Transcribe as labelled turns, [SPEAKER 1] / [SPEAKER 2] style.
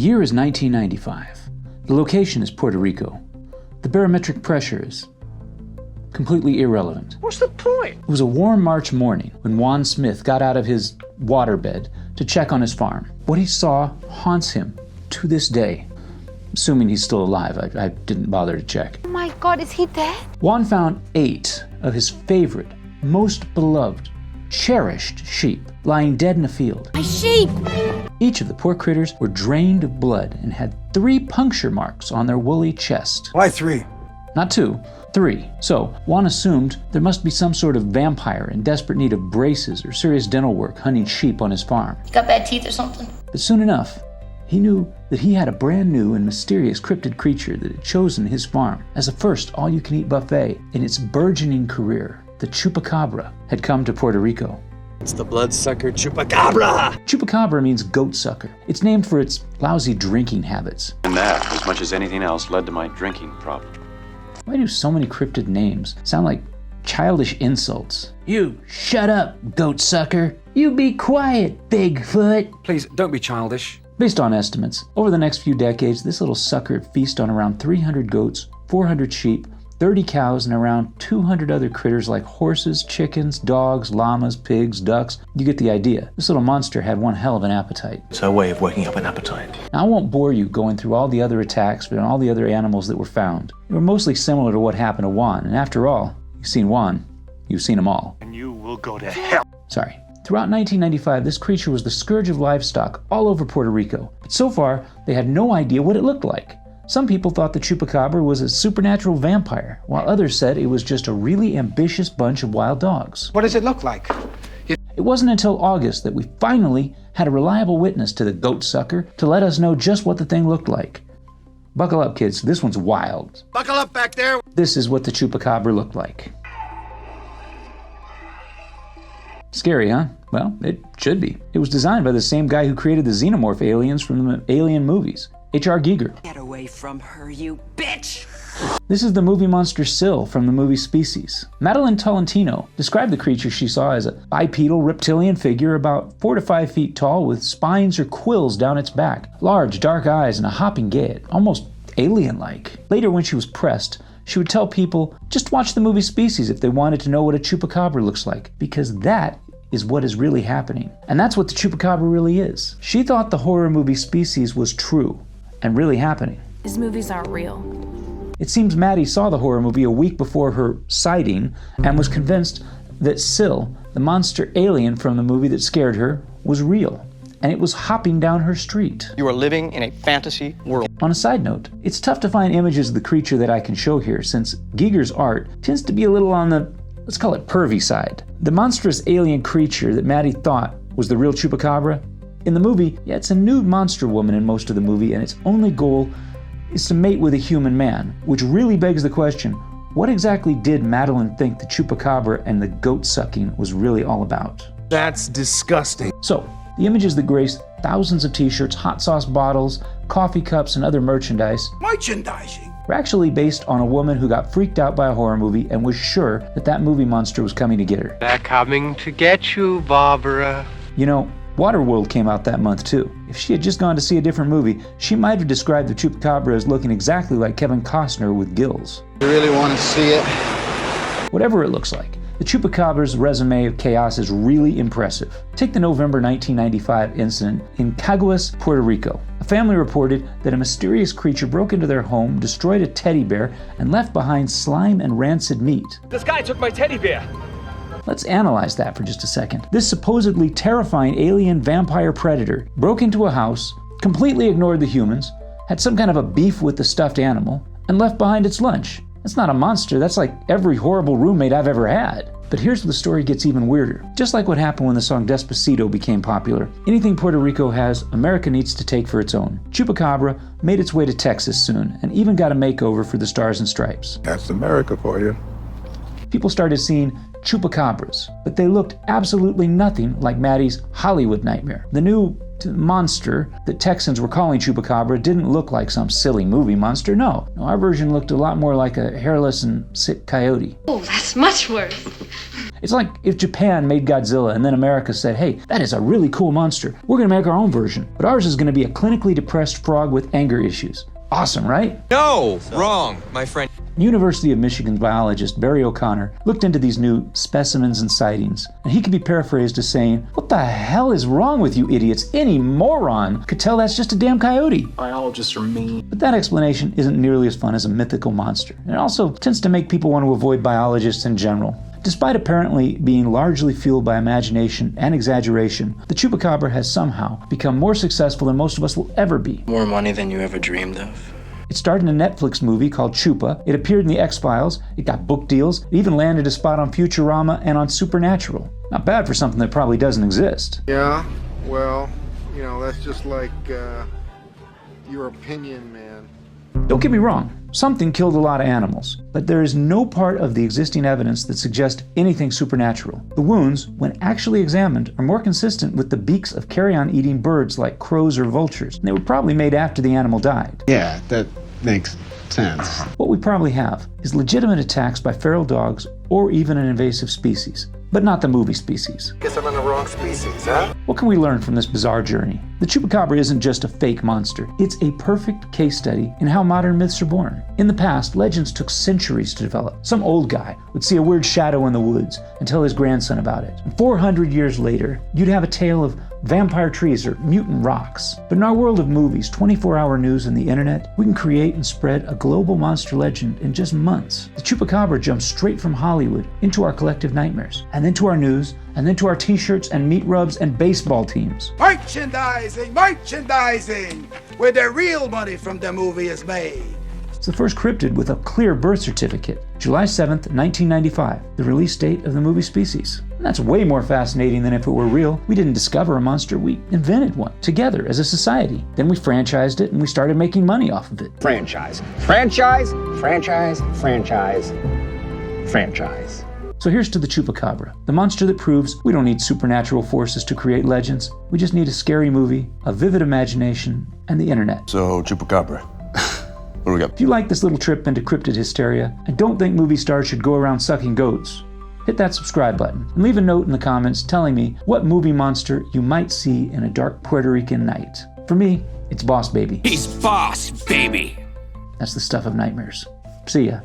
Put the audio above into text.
[SPEAKER 1] The year is 1995. The location is Puerto Rico. The barometric pressure is completely irrelevant.
[SPEAKER 2] What's the point?
[SPEAKER 1] It was a warm March morning when Juan Smith got out of his waterbed to check on his farm. What he saw haunts him to this day. Assuming he's still alive, I didn't bother to check.
[SPEAKER 3] Oh my God, is he dead?
[SPEAKER 1] Juan found 8 of his favorite, most beloved, cherished sheep lying dead in a field.
[SPEAKER 3] My sheep!
[SPEAKER 1] Each of the poor critters were drained of blood and had 3 puncture marks on their woolly chest.
[SPEAKER 2] Why 3?
[SPEAKER 1] Not 2, 3. So Juan assumed there must be some sort of vampire in desperate need of braces or serious dental work hunting sheep on his farm.
[SPEAKER 4] You got bad teeth or something?
[SPEAKER 1] But soon enough, he knew that he had a brand new and mysterious cryptid creature that had chosen his farm as a first all-you-can-eat buffet in its burgeoning career. The Chupacabra had come to Puerto Rico.
[SPEAKER 2] It's the bloodsucker Chupacabra!
[SPEAKER 1] Chupacabra means goat sucker. It's named for its lousy drinking habits.
[SPEAKER 5] And that, as much as anything else, led to my drinking problem.
[SPEAKER 1] Why do so many cryptid names sound like childish insults? You shut up, goat sucker. You be quiet, Bigfoot.
[SPEAKER 2] Please, don't be childish.
[SPEAKER 1] Based on estimates, over the next few decades, this little sucker would feast on around 300 goats, 400 sheep, 30 cows, and around 200 other critters like horses, chickens, dogs, llamas, pigs, ducks. You get the idea. This little monster had one hell of an appetite.
[SPEAKER 6] It's her way of working up an appetite.
[SPEAKER 1] Now, I won't bore you going through all the other attacks and all the other animals that were found. They were mostly similar to what happened to Juan, and after all, you've seen Juan, you've seen them all.
[SPEAKER 2] And you will go to hell.
[SPEAKER 1] Sorry. Throughout 1995, this creature was the scourge of livestock all over Puerto Rico. But so far, they had no idea what it looked like. Some people thought the Chupacabra was a supernatural vampire, while others said it was just a really ambitious bunch of wild dogs.
[SPEAKER 7] What does it look like?
[SPEAKER 1] It wasn't until August that we finally had a reliable witness to the goat sucker to let us know just what the thing looked like. Buckle up, kids, this one's wild.
[SPEAKER 2] Buckle up back there!
[SPEAKER 1] This is what the Chupacabra looked like. Scary, huh? Well, it should be. It was designed by the same guy who created the xenomorph aliens from the Alien movies, H.R. Giger.
[SPEAKER 8] Get away from her, you bitch!
[SPEAKER 1] This is the movie monster Syl from the movie Species. Madeline Tolentino described the creature she saw as a bipedal reptilian figure about 4 to 5 feet tall with spines or quills down its back, large dark eyes, and a hopping gait, almost alien-like. Later, when she was pressed, she would tell people, just watch the movie Species if they wanted to know what a Chupacabra looks like, because that is what is really happening. And that's what the Chupacabra really is. She thought the horror movie Species was true and really happening.
[SPEAKER 3] These movies aren't real.
[SPEAKER 1] It seems Maddie saw the horror movie a week before her sighting and was convinced that Syl, the monster alien from the movie that scared her, was real. And it was hopping down her street.
[SPEAKER 9] You are living in a fantasy world.
[SPEAKER 1] On a side note, it's tough to find images of the creature that I can show here since Giger's art tends to be a little on the, let's call it pervy side. The monstrous alien creature that Maddie thought was the real Chupacabra, in the movie, yeah, it's a nude monster woman in most of the movie, and its only goal is to mate with a human man, which really begs the question, what exactly did Madeline think the Chupacabra and the goat sucking was really all about?
[SPEAKER 2] That's disgusting.
[SPEAKER 1] So, the images that grace thousands of t-shirts, hot sauce bottles, coffee cups, and other merchandising were actually based on a woman who got freaked out by a horror movie and was sure that that movie monster was coming to get her.
[SPEAKER 10] They're coming to get you, Barbara.
[SPEAKER 1] You know, Waterworld came out that month too. If she had just gone to see a different movie, she might have described the Chupacabra as looking exactly like Kevin Costner with gills.
[SPEAKER 7] You really want to see it?
[SPEAKER 1] Whatever it looks like, the Chupacabra's resume of chaos is really impressive. Take the November 1995 incident in Caguas, Puerto Rico. A family reported that a mysterious creature broke into their home, destroyed a teddy bear, and left behind slime and rancid meat.
[SPEAKER 2] This guy took my teddy bear.
[SPEAKER 1] Let's analyze that for just a second. This supposedly terrifying alien vampire predator broke into a house, completely ignored the humans, had some kind of a beef with the stuffed animal, and left behind its lunch. That's not a monster, that's like every horrible roommate I've ever had. But here's where the story gets even weirder. Just like what happened when the song Despacito became popular, anything Puerto Rico has, America needs to take for its own. Chupacabra made its way to Texas soon, and even got a makeover for the Stars and Stripes.
[SPEAKER 11] That's America for you.
[SPEAKER 1] People started seeing Chupacabras, but they looked absolutely nothing like Maddie's Hollywood nightmare. The new monster that Texans were calling Chupacabra didn't look like some silly movie monster, no. Our version looked a lot more like a hairless and sick coyote.
[SPEAKER 4] Oh, that's much worse.
[SPEAKER 1] It's like if Japan made Godzilla and then America said, hey, that is a really cool monster. We're gonna make our own version, but ours is gonna be a clinically depressed frog with anger issues. Awesome, right?
[SPEAKER 4] No, wrong, my friend.
[SPEAKER 1] University of Michigan biologist Barry O'Connor looked into these new specimens and sightings, and he could be paraphrased as saying, what the hell is wrong with you idiots? Any moron could tell that's just a damn coyote.
[SPEAKER 6] Biologists are mean.
[SPEAKER 1] But that explanation isn't nearly as fun as a mythical monster, and it also tends to make people want to avoid biologists in general. Despite apparently being largely fueled by imagination and exaggeration, the Chupacabra has somehow become more successful than most of us will ever be.
[SPEAKER 9] More money than you ever dreamed of.
[SPEAKER 1] It starred in a Netflix movie called Chupa. It appeared in the X-Files. It got book deals. It even landed a spot on Futurama and on Supernatural. Not bad for something that probably doesn't exist.
[SPEAKER 7] Yeah, well, you know, that's just like, your opinion, man.
[SPEAKER 1] Don't get me wrong, something killed a lot of animals, but there is no part of the existing evidence that suggests anything supernatural. The wounds, when actually examined, are more consistent with the beaks of carrion-eating birds like crows or vultures, and they were probably made after the animal died.
[SPEAKER 11] Yeah, that makes sense.
[SPEAKER 1] What we probably have is legitimate attacks by feral dogs or even an invasive species, but not the movie species.
[SPEAKER 7] Guess I'm in the wrong species, huh?
[SPEAKER 1] What can we learn from this bizarre journey? The Chupacabra isn't just a fake monster. It's a perfect case study in how modern myths are born. In the past, legends took centuries to develop. Some old guy would see a weird shadow in the woods and tell his grandson about it. And 400 years later, you'd have a tale of vampire trees or mutant rocks. But in our world of movies, 24-hour news, and the internet, we can create and spread a global monster legend in just months. The Chupacabra jumps straight from Hollywood into our collective nightmares, and then to our news, and then to our t-shirts and meat rubs and baseball teams.
[SPEAKER 12] Merchandising! Where the real money from the movie is made.
[SPEAKER 1] It's the first cryptid with a clear birth certificate, July 7th, 1995, the release date of the movie Species. And that's way more fascinating than if it were real. We didn't discover a monster, we invented one, together as a society. Then we franchised it and we started making money off of it.
[SPEAKER 11] Franchise. Franchise. Franchise. Franchise. Franchise.
[SPEAKER 1] So here's to the Chupacabra, the monster that proves we don't need supernatural forces to create legends. We just need a scary movie, a vivid imagination, and the internet.
[SPEAKER 6] So, Chupacabra. What do we got?
[SPEAKER 1] If you like this little trip into cryptid hysteria and don't think movie stars should go around sucking goats, hit that subscribe button and leave a note in the comments telling me what movie monster you might see in a dark Puerto Rican night. For me, it's Boss Baby.
[SPEAKER 2] He's Boss Baby.
[SPEAKER 1] That's the stuff of nightmares. See ya.